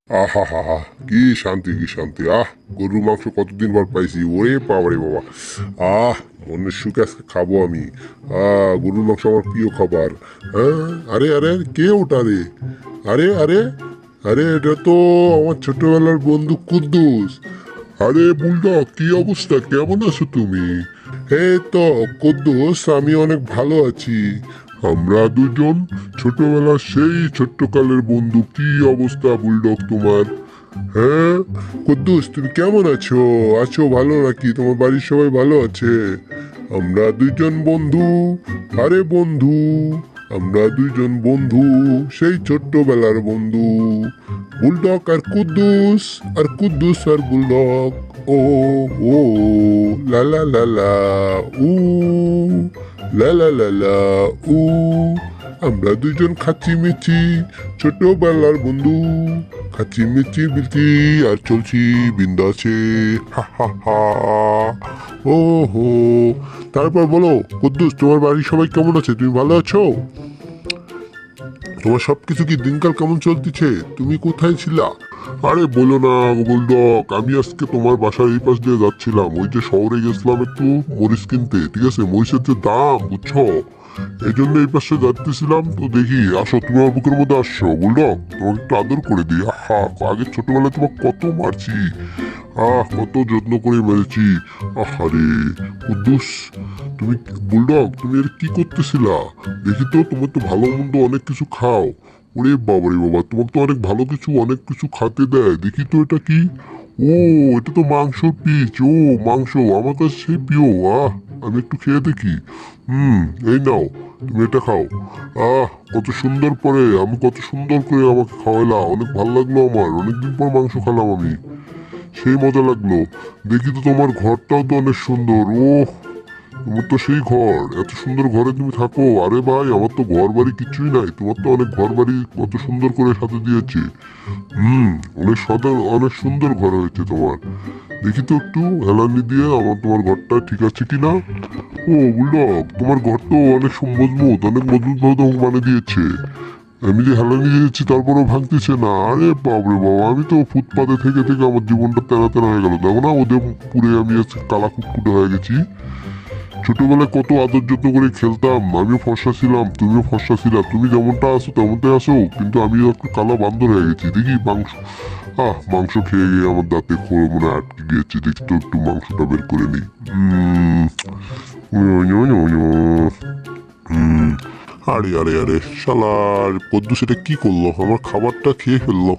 আহা হা হা, কি শান্তি কি শান্তি! গরুর মাংস কতদিন পর পাইছি, ওরে বাবারে বাবা! মনের সুখে আজকে খাবো আমি। গরুর মাংস আমার প্রিয় খাবার। হ্যাঁ, আরে আরে, কে ওটা রে? আরে আরে, আরে এটা তো আমার ছোটবেলার বন্ধু কুদ্দুস। আরে বুলডগ, কি অবস্থা, কেমন আছো তুমি? এই তো কুদ্দুস, আমি অনেক ভালো আছি। আমরা দুজন ছোটবেলার সেই ছোট্টকালের বন্ধু। কি অবস্থা বুলডগ তোমার? হ্যাঁ, কুদ্দুস তুমি কেমন আছো? আছো ভালো নাকি? তোমার বাড়ির সবাই ভালো আছে? আমরা দুইজন বন্ধু। আরে বন্ধু, আমরা দুইজন বন্ধু, সেই ছোট্টবেলার বন্ধু। বুলডগ আর কুদ্দুস, আর কুদ্দুস আর বুলডগ। ও ও, লা লা লা লা, উ লা লা লা লা, উ আমরা দুইজন খাচ্ছি মিছি ছোটবেলার বন্ধু। খাচ্ছি মিছি বিলতি আর চলছি বিন্দাসে। হা হা হা। ও হো। তারপর বলো কুদ্দুস, তোমার বাড়ির সবাই কেমন আছে? তুমি ভালো আছো? তোমার সবকিছু কি দিনকাল কেমন চলতেছে? তুমি কোথায় ছিলা? আরে বলো না বুলডগ, আমি আজকে তোমার বাসার এই পাশ দিয়ে যাচ্ছিলাম। ওই যে শহরে গেছিলাম একটু মরিচ কিনতে, ঠিক আছে? মরিচের যে দাম, বুঝছো, এই জন্য এই পাশে যাচ্তেছিলাম। তো দেখি, আসো তুমি আমার বুকের মধ্যে আসছো বুলডগ, তোমাকে একটু আদর করে দিই। আগে ছোটবেলায় তোমাকে কত মারছি, কত যত্ন করে মেরেছি। আহারে কুদ্দুস, তুমি বুলডগ, তুমি এর কি করতেছিলা? দেখি তো, তোমার তো ভালো মন্দ অনেক কিছু খাও। ওরে বাবারে বাবা, তোমাকে তো অনেক কিছু খাতে দেয়। দেখি তো এটা কি? ও, এটা তো মাংসর পিস। ও মাংস আমার কাছে সেই প্রিয়। আমি একটু খেয়ে দেখি। এই নাও, তুমি এটা খাও। কত সুন্দর পরে, কত সুন্দর করে আমাকে খাওয়াইলা, অনেক ভালো লাগলো আমার। অনেকদিন পর মাংস খেলাম আমি, সেই মজা লাগলো। দেখি তো তোমার ঘরটাও তো অনেক সুন্দর। তোমার তো সেই ঘর, এত সুন্দর ঘরে তুমি থাকো। আরে ভাই, আমার তো ঘর বাড়ি কিছুই নাই, তোমার তো অনেক ঘর বাড়ি কত সুন্দর করে সাথে দিয়েছে। অনেক সুন্দর ঘর হয়েছে তোমার। দেখি তো একটু হেলানি দিয়ে তোমার ঘরটা ঠিক আছে কিনা। ও বুলডগ, তোমার ঘর তো অনেক অনেক মজবুত ভাবে তোমাকে বানিয়ে দিয়েছে। আমি যে হেলানি দিয়েছি তারপরেও ভাঙতেছে না। আরে বাবরে বাবা, আমি তো ফুটপাতে থেকে থেকে আমার জীবনটা তেনা তেনা হয়ে গেল। দেখো না, ওদের পুরে আমি আজকে কালা কুটকুটে হয়ে গেছি। ছোটবেলায় কত আদর যত্ন করে খেলতাম, আমিও ফর্সা ছিলাম, তুমিও ফর্সা ছিলা। তুমি যেমনটা আছো তেমনটাই আছো, কিন্তু আমি একটু কালা বান্দর হয়ে গেছি। দেখি মাংস, মাংস খেয়ে গিয়ে আমার দাঁতে খোল মনে হয় আটকে গিয়েছে। দেখি তো একটু মাংসটা বের করে নিই। আরে আরে আরে, শালার কদ্দু সেটা কি করলো? আমার খাবারটা খেয়ে ফেললো।